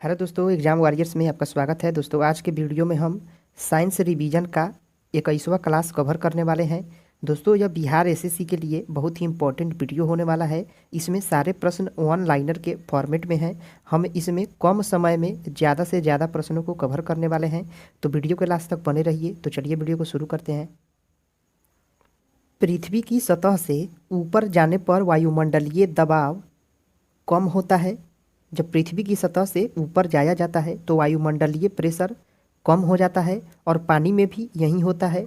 Hello दोस्तों, exam warriors में आपका स्वागत है। दोस्तों, आज के वीडियो में हम साइंस रिवीजन का 21वां क्लास कवर करने वाले हैं। दोस्तों, यह बिहार एसएससी के लिए बहुत ही इंपॉर्टेंट वीडियो होने वाला है। इसमें सारे प्रश्न वन लाइनर के फॉर्मेट में हैं। हम इसमें कम समय में ज़्यादा से ज़्यादा प्रश्नों को कवर करने वाले हैं, तो वीडियो के लास्ट तक बने रहिए। तो चलिए वीडियो को शुरू करते हैं। पृथ्वी की सतह से ऊपर जाने पर वायुमंडलीय दबाव कम होता है। जब पृथ्वी की सतह से ऊपर जाया जाता है तो वायुमंडलीय प्रेशर कम हो जाता है, और पानी में भी यही होता है।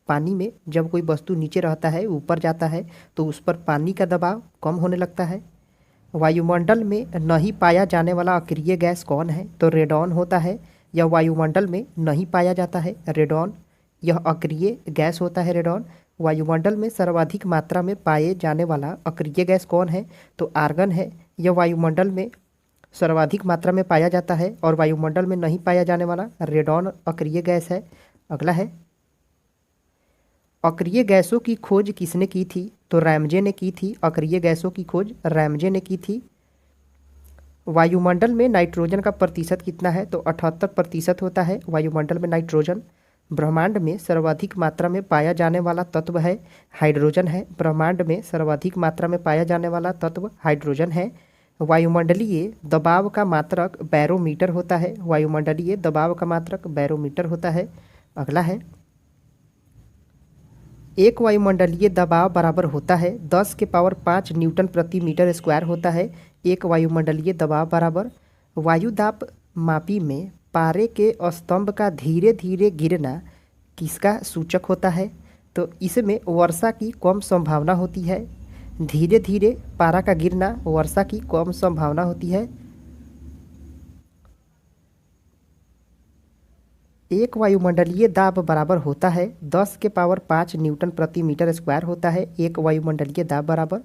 पानी में जब कोई वस्तु नीचे रहता है, ऊपर जाता है, तो उस पर पानी का दबाव कम होने लगता है। वायुमंडल में नहीं पाया जाने वाला अक्रिय गैस कौन है? तो रेडॉन होता है। यह वायुमंडल में नहीं पाया जाता है, रेडॉन। यह अक्रिय गैस होता है, रेडॉन। वायुमंडल में सर्वाधिक मात्रा में पाए जाने वाला अक्रिय गैस कौन है? तो आर्गन है। यह वायुमंडल में सर्वाधिक मात्रा में पाया जाता है, और वायुमंडल में नहीं पाया जाने वाला रेडॉन अक्रिय गैस है। अगला है, अक्रिय गैसों की खोज किसने की थी? तो रैमजे ने की थी। अक्रिय गैसों की खोज रैमजे ने की थी। वायुमंडल में नाइट्रोजन का प्रतिशत कितना है? तो 78% होता है वायुमंडल में नाइट्रोजन। ब्रह्मांड में सर्वाधिक मात्रा में पाया जाने वाला तत्व है हाइड्रोजन है। ब्रह्मांड में सर्वाधिक मात्रा में पाया जाने वाला तत्व हाइड्रोजन है। वायुमंडलीय दबाव का मात्रक बैरोमीटर होता है। वायुमंडलीय दबाव का मात्रक बैरोमीटर होता है। अगला है, एक वायुमंडलीय दबाव बराबर होता है 10 के पावर 5 न्यूटन प्रति मीटर स्क्वायर होता है। एक वायुमंडलीय दबाव बराबर वायुदाब मापी में पारे के स्तंभ का धीरे धीरे गिरना किसका सूचक होता है? तो इसमें वर्षा की कम संभावना होती है। धीरे धीरे पारा का गिरना वर्षा की कम संभावना होती है। एक वायुमंडलीय दाब बराबर होता है 10 के पावर 5 न्यूटन प्रति मीटर स्क्वायर होता है। एक वायुमंडलीय दाब बराबर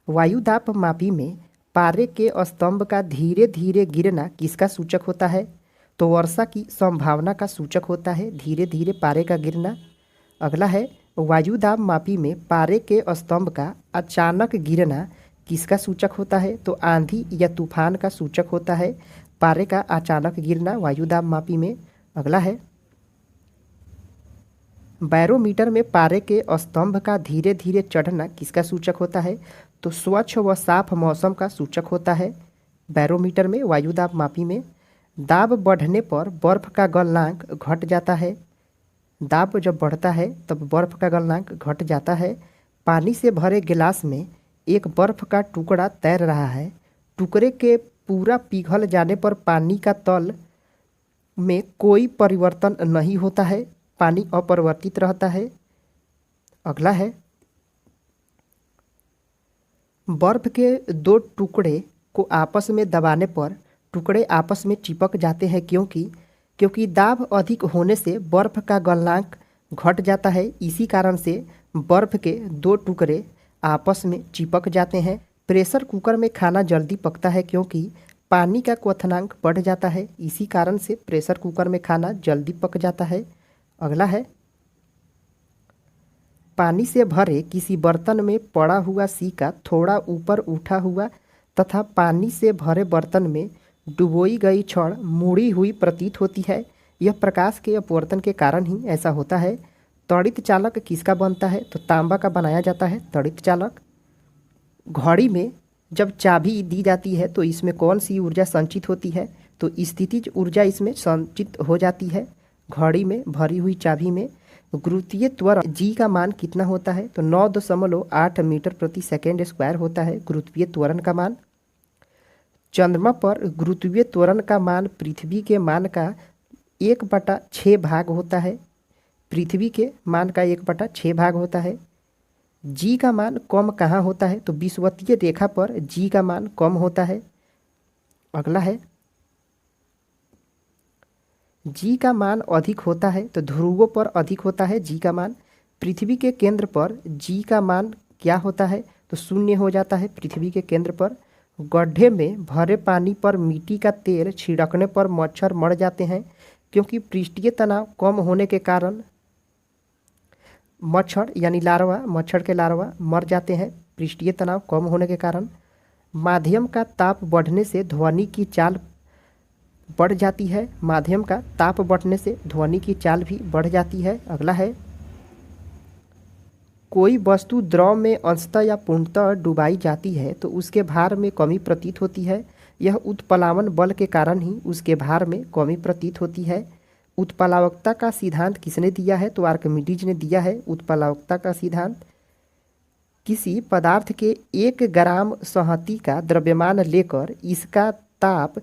वायुदाब मापी में पारे के स्तंभ का धीरे धीरे गिरना किसका सूचक होता है? तो वर्षा की संभावना का सूचक होता है धीरे धीरे पारे का गिरना। अगला है, वायुदाब मापी में पारे के स्तंभ का अचानक गिरना किसका सूचक होता है? तो आंधी या तूफान का सूचक होता है पारे का अचानक गिरना वायुदाब मापी में। अगला है, बैरोमीटर में पारे के स्तंभ का धीरे धीरे चढ़ना किसका सूचक होता है? तो स्वच्छ व साफ मौसम का सूचक होता है बैरोमीटर में वायुदाब मापी में। दाब बढ़ने पर बर्फ का गलनांक घट जाता है। दाब जब बढ़ता है तब बर्फ का गलनांक घट जाता है। पानी से भरे गिलास में एक बर्फ का टुकड़ा तैर रहा है। टुकड़े के पूरा पिघल जाने पर पानी का तल में कोई परिवर्तन नहीं होता है, पानी अपरिवर्तित रहता है। अगला है, बर्फ के दो टुकड़े को आपस में दबाने पर टुकड़े आपस में चिपक जाते हैं। क्योंकि दाब अधिक होने से बर्फ का गलनांक घट जाता है। इसी कारण से बर्फ के दो टुकड़े आपस में चिपक जाते हैं। प्रेशर कुकर में खाना जल्दी पकता है क्योंकि पानी का क्वथनांक बढ़ जाता है। इसी कारण से प्रेशर कुकर में खाना जल्दी पक जाता है। अगला है, पानी से भरे किसी बर्तन में पड़ा हुआ सिक्का थोड़ा ऊपर उठा हुआ तथा पानी से भरे बर्तन में डुबोई गई छड़ मुड़ी हुई प्रतीत होती है। यह प्रकाश के अपवर्तन के कारण ही ऐसा होता है। त्वरित चालक किसका बनता है? तो तांबा का बनाया जाता है त्वरित चालक। घड़ी में जब चाबी दी जाती है तो इसमें कौन सी ऊर्जा संचित होती है? तो स्थितिज ऊर्जा इसमें संचित हो जाती है घड़ी में भरी हुई चाबी में। गुरुत्वीय त्वरण जी का मान कितना होता है? तो 9.8 मीटर प्रति सेकेंड स्क्वायर होता है गुरुत्वीय त्वरण का मान। चंद्रमा पर गुरुत्वीय त्वरण का मान पृथ्वी के मान का 1/6 भाग होता है। पृथ्वी के मान का 1/6 भाग होता है। जी का मान कम कहाँ होता है? तो विषुवतीय रेखा पर जी का मान कम होता है। अगला है, जी का मान अधिक होता है तो ध्रुवों पर अधिक होता है जी का मान। पृथ्वी के केंद्र पर जी का मान क्या होता है? तो 0 हो जाता है पृथ्वी के केंद्र पर। गड्ढे में भरे पानी पर मिट्टी का तेल छिड़कने पर मच्छर मर जाते हैं क्योंकि पृष्ठीय तनाव कम होने के कारण मच्छर यानी लार्वा, मच्छर के लार्वा मर जाते हैं पृष्ठीय तनाव कम होने के कारण। माध्यम का ताप बढ़ने से ध्वनि की चाल बढ़ जाती है। माध्यम का ताप बढ़ने से ध्वनि की चाल भी बढ़ जाती है। अगला है, कोई वस्तु द्रव में अंशतः या पूर्णतः डुबाई जाती है तो उसके भार में कमी प्रतीत होती है। यह उत्प्लावन बल के कारण ही उसके भार में कमी प्रतीत होती है। उत्प्लावकता का सिद्धांत किसने दिया है? तो आर्किमिडीज ने दिया है उत्प्लावकता का सिद्धांत। किसी पदार्थ के 1 ग्राम संहति का द्रव्यमान लेकर इसका ताप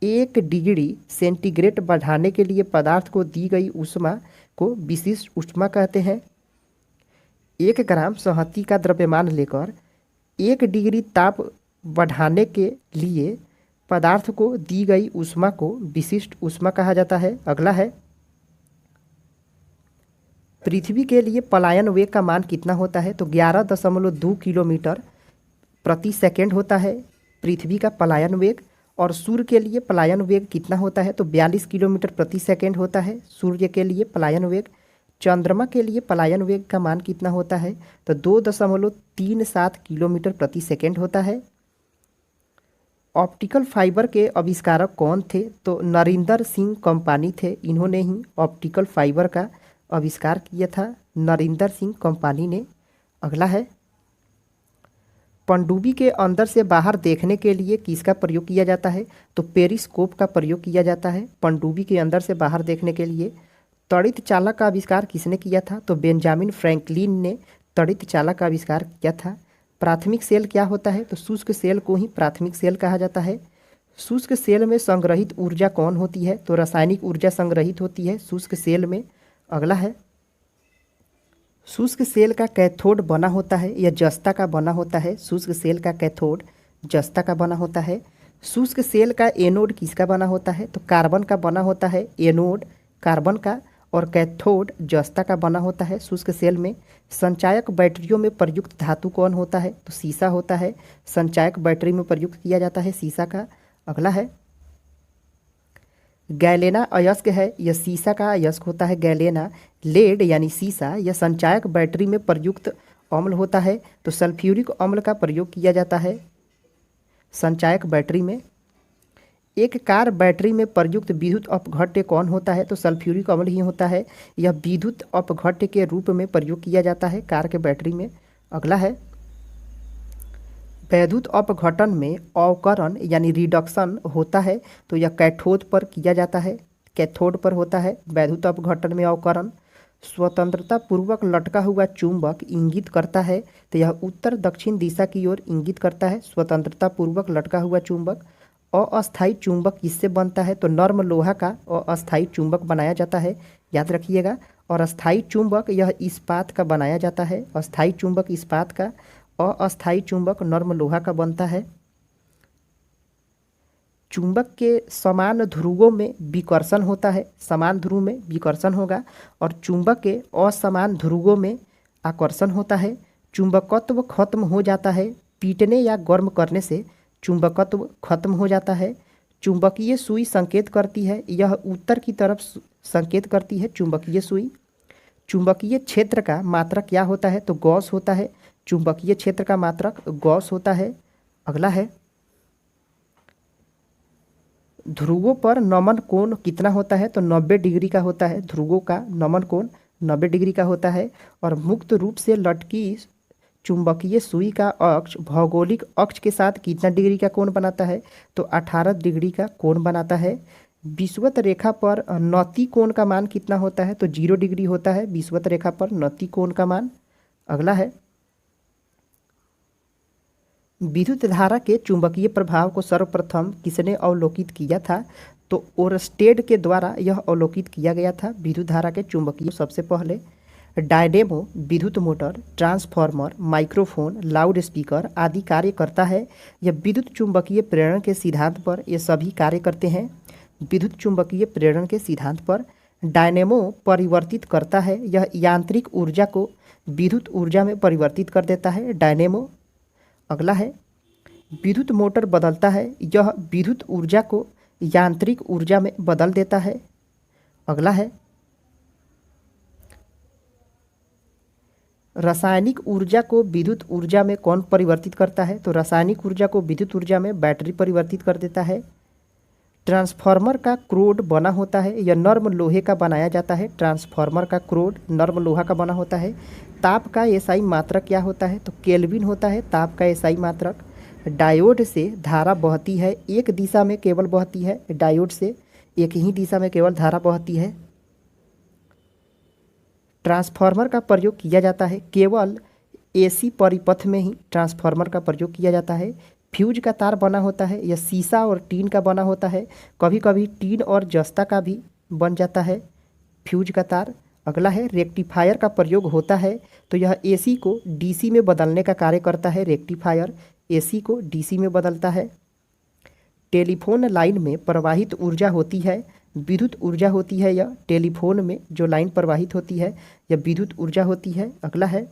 1 डिग्री सेंटीग्रेड बढ़ाने के लिए पदार्थ को दी गई ऊष्मा को विशिष्ट ऊष्मा कहते हैं। 1 ग्राम संहति का द्रव्यमान लेकर 1 डिग्री ताप बढ़ाने के लिए पदार्थ को दी गई ऊष्मा को विशिष्ट ऊष्मा कहा जाता है। अगला है, पृथ्वी के लिए पलायन वेग का मान कितना होता है? तो 11.2 किलोमीटर प्रति सेकंड होता है पृथ्वी का पलायन वेग। और सूर्य के लिए पलायन वेग कितना होता है? तो 42 किलोमीटर प्रति सेकंड होता है सूर्य के लिए पलायन वेग। चंद्रमा के लिए पलायन वेग का मान कितना होता है? तो 2.37 किलोमीटर प्रति सेकंड होता है। ऑप्टिकल फाइबर के आविष्कारक कौन थे? तो नरिंदर सिंह कंपानी थे। इन्होंने ही ऑप्टिकल फाइबर का आविष्कार किया था, नरिंदर सिंह कंपानी ने। अगला है, पनडुब्बी के अंदर से बाहर देखने के लिए किसका प्रयोग किया जाता है? तो पेरिस्कोप का प्रयोग किया जाता है पनडुब्बी के अंदर से बाहर देखने के लिए। तड़ित चालक का आविष्कार किसने किया था? तो बेंजामिन फ्रैंकलिन ने तड़ित चालक का आविष्कार किया था। प्राथमिक सेल क्या होता है? तो शुष्क सेल को ही प्राथमिक सेल कहा जाता है। शुष्क सेल में संग्रहित ऊर्जा कौन होती है? तो रासायनिक ऊर्जा संग्रहित होती है शुष्क सेल में। अगला है, शुष्क सेल का कैथोड बना होता है या जस्ता का बना होता है? शुष्क सेल का कैथोड जस्ता का बना होता है। शुष्क सेल का एनोड किसका बना होता है? तो कार्बन का बना होता है एनोड कार्बन का, और कैथोड जस्ता का बना होता है शुष्क सेल में। संचायक बैटरियों में प्रयुक्त धातु कौन होता है? तो सीसा होता है। संचायक बैटरी में प्रयुक्त किया जाता है सीसा का। अगला है, गैलेना अयस्क है, यह सीसा का अयस्क होता है गैलेना। लेड यानी सीसा यह संचायक बैटरी में प्रयुक्त अम्ल होता है। तो सल्फ्यूरिक अम्ल का प्रयोग किया जाता है संचायक बैटरी में। एक कार बैटरी में प्रयुक्त विद्युत अपघट्य कौन होता है? तो सल्फ्यूरिक अम्ल ही होता है। यह विद्युत अपघट्य के रूप में प्रयोग किया जाता है कार के बैटरी में। अगला है, वैद्युत अपघटन में अवकरण यानी रिडक्शन होता है तो यह कैथोड पर किया जाता है, कैथोड पर होता है वैद्युत अपघटन में अवकरण। स्वतंत्रता पूर्वक लटका हुआ चुंबक इंगित करता है तो यह उत्तर दक्षिण दिशा की ओर इंगित करता है स्वतंत्रता पूर्वक लटका हुआ चुंबक। अस्थायी चुंबक किससे बनता है? तो नर्म लोहा का अस्थायी चुंबक बनाया जाता है, याद रखिएगा। और अस्थायी चुंबक यह इस्पात का बनाया जाता है, अस्थायी चुंबक इस्पात का, अस्थायी चुंबक नर्म लोहा का बनता है। चुंबक के समान ध्रुवों में विकर्षण होता है, समान ध्रुव में विकर्षण होगा, और चुंबक के असमान ध्रुवों में आकर्षण होता है। चुंबकत्व खत्म हो जाता है पीटने या गर्म करने से, चुंबकत्व खत्म हो जाता है। चुंबकीय सुई संकेत करती है, यह उत्तर की तरफ संकेत करती है चुंबकीय सुई। चुंबकीय क्षेत्र का मात्रक क्या होता है? तो गॉस होता है। चुंबकीय क्षेत्र का मात्रक गॉस होता है। अगला है, ध्रुवों पर नमन कोण कितना होता है? तो 90 डिग्री का होता है ध्रुवों का नमन कोण 90 डिग्री का होता है। और मुक्त रूप से लटकी चुंबकीय सुई का अक्ष भौगोलिक अक्ष के साथ कितना डिग्री का कोण बनाता है? तो 18 डिग्री का कोण बनाता है। विषुवत रेखा पर नति कोण का मान कितना होता है? तो 0 डिग्री होता है विषुवत रेखा पर नति कोण का मान। अगला है, विद्युत धारा के चुंबकीय प्रभाव को सर्वप्रथम किसने अवलोकित किया था? तो ओरस्टेड के द्वारा यह अवलोकित किया गया था विद्युत धारा के चुंबकीय। सबसे पहले डायनेमो विद्युत motor, transformer, microphone, loud speaker आदि कार्य करता है। यह विद्युत चुंबकीय प्रेरण के सिद्धांत पर ये सभी कार्य करते हैं। विद्युत चुंबकीय प्रेरण के सिद्धांत पर डायनेमो परिवर्तित करता है, यह यांत्रिक ऊर्जा को विद्युत ऊर्जा में परिवर्तित कर देता है डायनेमो। अगला है, विद्युत मोटर बदलता है, यह विद्युत ऊर्जा को यांत्रिक ऊर्जा में बदल देता है। अगला है, रासायनिक ऊर्जा को विद्युत ऊर्जा में कौन परिवर्तित करता है? तो रासायनिक ऊर्जा को विद्युत ऊर्जा में बैटरी परिवर्तित कर देता है। ट्रांसफार्मर का क्रोड बना होता है या नर्म लोहे का बनाया जाता है। ट्रांसफार्मर का क्रोड नर्म लोहा का बना होता है। ताप का एसआई मात्रक क्या होता है? तो केल्विन होता है ताप का एसआई मात्रक। डायोड से धारा बहती है, एक दिशा में केवल बहती है। डायोड से एक ही दिशा में केवल धारा बहती है। ट्रांसफार्मर का प्रयोग किया जाता है केवल एसी परिपथ में ही ट्रांसफार्मर का प्रयोग किया जाता है। फ्यूज का तार बना होता है या शीशा और टीन का बना होता है। कभी कभी टीन और जस्ता का भी बन जाता है फ्यूज का तार। अगला है रेक्टिफायर का प्रयोग होता है, तो यह एसी को डीसी में बदलने का कार्य करता है। रेक्टिफायर एसी को डीसी में बदलता है। टेलीफोन लाइन में प्रवाहित ऊर्जा होती है, विद्युत ऊर्जा होती है। यह टेलीफोन में जो लाइन प्रवाहित होती है यह विद्युत ऊर्जा होती है। अगला है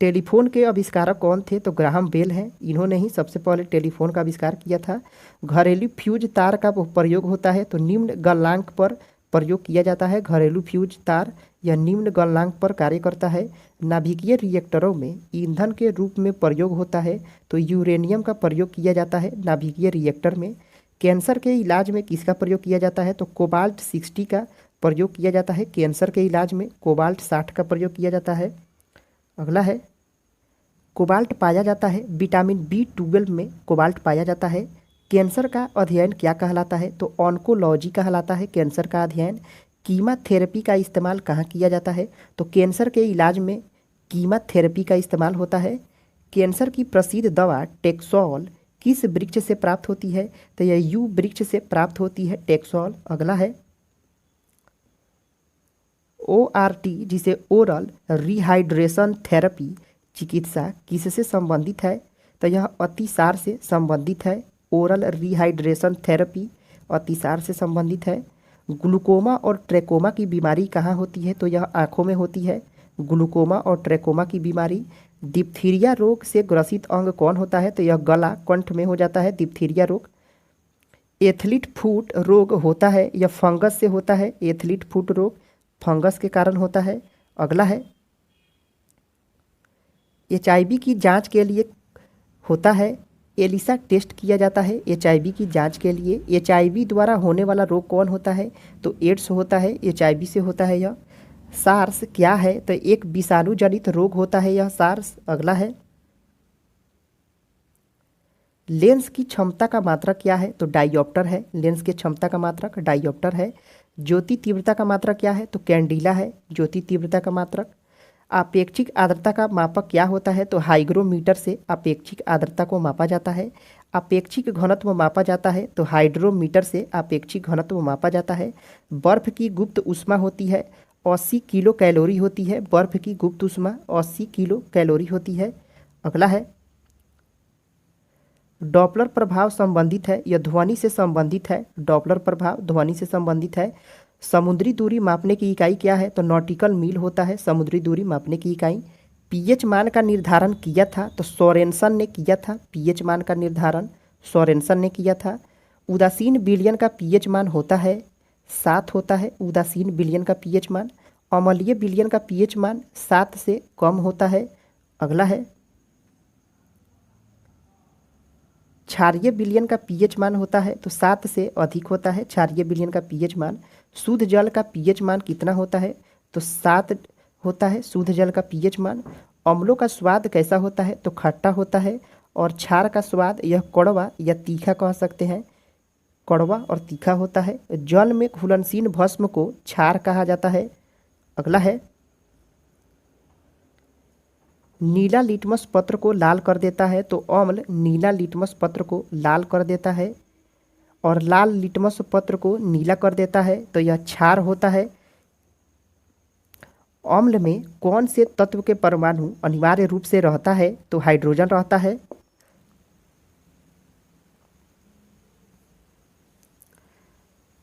टेलीफोन के आविष्कारक कौन थे? तो ग्राहम बेल हैं, इन्होंने ही सबसे पहले टेलीफोन का आविष्कार किया था। घरेलू फ्यूज तार का प्रयोग होता है, तो निम्न गलनांक पर प्रयोग किया जाता है। घरेलू फ्यूज तार यह निम्न गलनांक पर कार्य करता है। नाभिकीय रिएक्टरों में ईंधन के रूप में प्रयोग होता है, तो यूरेनियम का प्रयोग किया जाता है नाभिकीय रिएक्टर में। कैंसर के इलाज में किसका प्रयोग किया जाता है? तो कोबाल्ट 60 का प्रयोग किया जाता है। कैंसर के इलाज में कोबाल्ट 60 का प्रयोग किया जाता है। अगला है कोबाल्ट पाया जाता है विटामिन B12 में कोबाल्ट पाया जाता है। कैंसर का अध्ययन क्या कहलाता है? तो ऑन्कोलॉजी कहलाता है कैंसर का अध्ययन। कीमोथेरेपी का इस्तेमाल कहाँ किया जाता है? तो कैंसर के इलाज में कीमोथेरेपी का इस्तेमाल होता है। कैंसर की प्रसिद्ध दवा टेक्सोल किस वृक्ष से प्राप्त होती है? तो यह यू वृक्ष से प्राप्त होती है टेक्सोल। अगला है ORT जिसे ओरल रिहाइड्रेशन थेरेपी चिकित्सा किससे संबंधित है? तो यह अतिसार से संबंधित है। ओरल रिहाइड्रेशन थेरेपी अतिसार से संबंधित है। ग्लूकोमा और ट्रैकोमा की बीमारी कहाँ होती है? तो यह आँखों में होती है। ग्लूकोमा और ट्रैकोमा की बीमारी। डिप्थीरिया रोग से ग्रसित अंग कौन होता है? तो यह गला कंठ में हो जाता है डिप्थीरिया रोग। एथलीट फुट रोग होता है यह फंगस से होता है। एथलीट फुट रोग फंगस के कारण होता है। अगला है HIV की जांच के लिए होता है एलिसा टेस्ट किया जाता है। HIV की जांच के लिए HIV द्वारा होने वाला रोग कौन होता है? तो एड्स होता है, HIV से होता है यह। सार्स क्या है? तो एक विषाणु जनित रोग होता है यह सार्स। अगला है लेंस की क्षमता का मात्रक क्या है? तो डायोप्टर है। लेंस की क्षमता का मात्रक डायोप्टर है। ज्योति तीव्रता का मात्रक क्या है? तो कैंडिला है ज्योति तीव्रता का मात्रक। आपेक्षिक आर्द्रता का मापक क्या होता है? तो हाइग्रोमीटर से आपेक्षिक आर्द्रता को मापा जाता है। आपेक्षिक घनत्व मापा जाता है, तो हाइड्रोमीटर से आपेक्षिक घनत्व मापा जाता है। बर्फ की गुप्त ऊष्मा होती है 80 किलो कैलोरी होती है। बर्फ की गुप्त ऊष्मा 80 किलो कैलोरी होती है। अगला है डॉपलर प्रभाव संबंधित है या ध्वनि से संबंधित है? डॉपलर प्रभाव ध्वनि से संबंधित है। समुद्री दूरी मापने की इकाई क्या है? तो नॉटिकल मील होता है समुद्री दूरी मापने की इकाई। पीएच मान का निर्धारण किया था तो सोरेनसन ने किया था। पीएच मान का निर्धारण सोरेनसन ने किया था। उदासीन विलयन का पीएच मान होता है 7 होता है उदासीन विलयन का पीएच मान। अम्लीय विलयन का पीएच मान 7 से कम होता है। अगला है क्षारीय विलयन का पीएच मान होता है तो 7 से अधिक होता है क्षारीय विलयन का पीएच मान। शुद्ध जल का पीएच मान कितना होता है? तो 7 होता है शुद्ध जल का पीएच मान। अम्लों का स्वाद कैसा होता है? तो खट्टा होता है। और क्षार का स्वाद यह कड़वा या तीखा कह सकते हैं, कड़वा और तीखा होता है। जल में घुलनशील भस्म को क्षार कहा जाता है। अगला है नीला लिटमस पत्र को लाल कर देता है तो अम्ल नीला लिटमस पत्र को लाल कर देता है और लाल लिटमस पत्र को नीला कर देता है, तो यह क्षार होता है। अम्ल में कौन से तत्व के परमाणु अनिवार्य रूप से रहता है? तो हाइड्रोजन रहता है।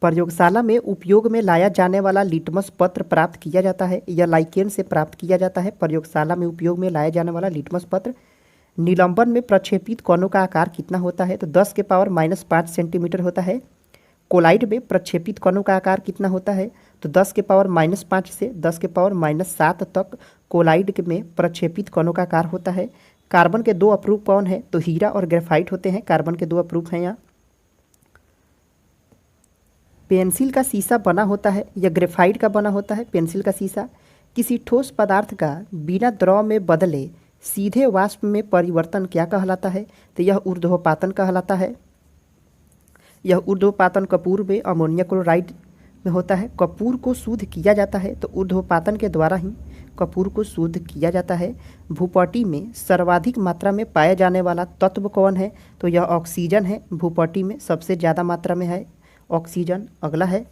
प्रयोगशाला में उपयोग में लाया जाने वाला लिटमस पत्र प्राप्त किया जाता है या लाइकेन से प्राप्त किया जाता है। प्रयोगशाला में उपयोग में लाया जाने वाला लिटमस पत्र। निलंबन में प्रक्षेपित कणों का आकार कितना होता है? तो 10 के पावर -5 सेंटीमीटर होता है। कोलाइड में प्रक्षेपित कणों का आकार कितना होता है? तो 10 के पावर -5 से 10 के पावर -7 तक कोलाइड में प्रक्षेपित कणों का आकार होता है। कार्बन के 2 अपरूप कौन है? तो हीरा और ग्रेफाइट होते हैं। कार्बन के 2 अपरूप हैं यहाँ। पेंसिल का शीशा बना होता है या ग्रेफाइट का बना होता है पेंसिल का शीशा। किसी ठोस पदार्थ का बिना द्रव में बदले सीधे वाष्प में परिवर्तन क्या कहलाता है? तो यह ऊर्ध्वपातन कहलाता है। यह ऊर्ध्वपातन कपूर में अमोनिया क्लोराइड में होता है। कपूर को शुद्ध किया जाता है तो ऊर्ध्वपातन के द्वारा ही कपूर को शुद्ध किया जाता है। भूपटि में सर्वाधिक मात्रा में पाया जाने वाला तत्व कौन है? तो यह ऑक्सीजन है। भूपटि में सबसे ज़्यादा मात्रा में है ऑक्सीजन। अगला है,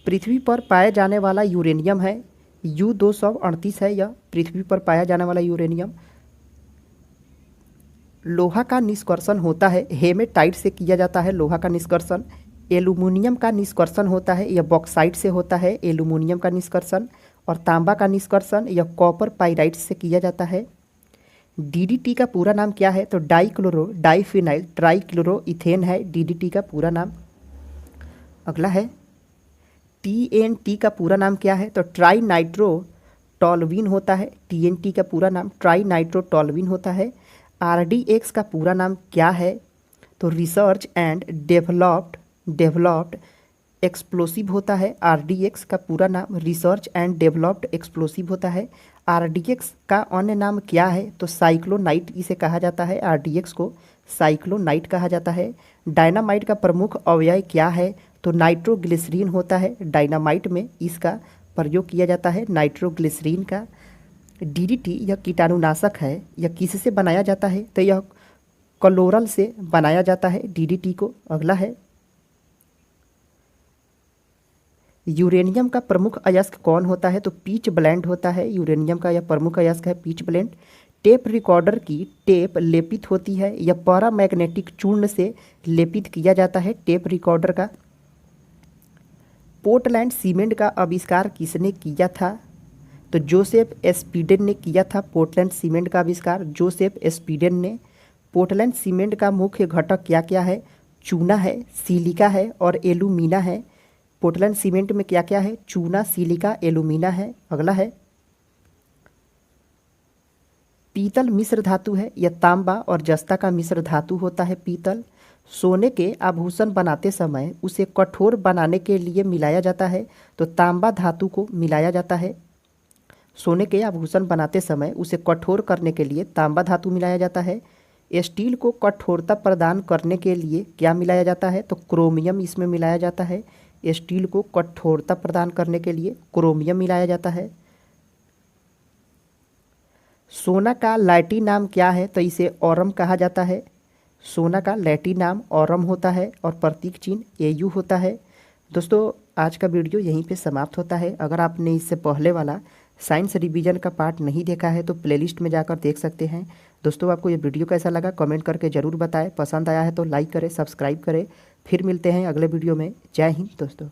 पृथ्वी पर पाया जाने वाला यूरेनियम है U-238 है यह पृथ्वी पर पाया जाने वाला यूरेनियम। लोहा का निष्कर्षण होता है हेमेटाइट से किया जाता है लोहा का निष्कर्षण। एल्यूमिनियम का निष्कर्षण होता है यह बॉक्साइट से होता है एल्यूमिनियम का निष्कर्षण। और तांबा का निष्कर्षण यह कॉपर पाइराइट से किया जाता है। DDT का पूरा नाम क्या है? तो डाइक्लोरो डाइफिनाइल ट्राइक्लोरोइथेन है DDT का पूरा नाम। अगला है, TNT का पूरा नाम क्या है? तो ट्राई नाइट्रो टॉल्यूइन होता है। TNT का पूरा नाम ट्राई नाइट्रो टॉल्यूइन होता है। RDX का पूरा नाम क्या है? तो रिसर्च एंड डेवलप्ड एक्सप्लोसिव होता है। RDX का पूरा नाम रिसर्च एंड डेवलप्ड एक्सप्लोसिव होता है। RDX का अन्य नाम क्या है? तो साइक्लोनाइट इसे कहा जाता है। RDX को साइक्लोनाइट कहा जाता है। डायनामाइट का प्रमुख अवयव क्या है? तो नाइट्रोग्लिसरीन होता है। डायनामाइट में इसका प्रयोग किया जाता है नाइट्रोग्लिसरीन का। DDT यह कीटाणुनाशक है। यह किससे बनाया जाता है? तो यह क्लोरल से बनाया जाता है DDT को। अगला है, यूरेनियम का प्रमुख अयस्क कौन होता है? तो पिच ब्लेंड होता है। यूरेनियम का यह प्रमुख अयस्क है पिच ब्लेंड। टेप रिकॉर्डर की टेप लेपित होती है यह पैरामैग्नेटिक चूर्ण से लेपित किया जाता है टेप रिकॉर्डर का। पोर्टलैंड सीमेंट का आविष्कार किसने किया था? तो जोसेफ स्पीडेन ने किया था पोर्टलैंड सीमेंट का आविष्कार जोसेफ स्पीडेन ने। पोर्टलैंड सीमेंट का मुख्य घटक क्या क्या है? चूना है, सिलिका है और एल्यूमिना है। पोर्टलैंड सीमेंट में क्या क्या है? चूना, सिलिका, एल्यूमिना है। अगला है, पीतल मिश्र धातु है। यह तांबा और जस्ता का मिश्र धातु होता है पीतल। सोने के आभूषण बनाते समय उसे कठोर बनाने के लिए मिलाया जाता है तो तांबा धातु को मिलाया जाता है। सोने के आभूषण बनाते समय उसे कठोर करने के लिए तांबा धातु मिलाया जाता है। स्टील को कठोरता प्रदान करने के लिए क्या मिलाया जाता है? तो क्रोमियम इसमें मिलाया जाता है। स्टील को कठोरता प्रदान करने के लिए क्रोमियम मिलाया जाता है। सोना का लैटिन नाम क्या है? तो इसे ऑरम कहा जाता है। सोना का लैटिन नाम ऑरम होता है और प्रतीक चिन्ह AU होता है। दोस्तों आज का वीडियो यहीं पे समाप्त होता है। अगर आपने इससे पहले वाला साइंस रिवीजन का पार्ट नहीं देखा है तो प्लेलिस्ट में जाकर देख सकते हैं। दोस्तों आपको ये वीडियो कैसा लगा कमेंट करके ज़रूर बताएं। पसंद आया है तो लाइक करें, सब्सक्राइब करें। फिर मिलते हैं अगले वीडियो में। जय हिंद दोस्तों।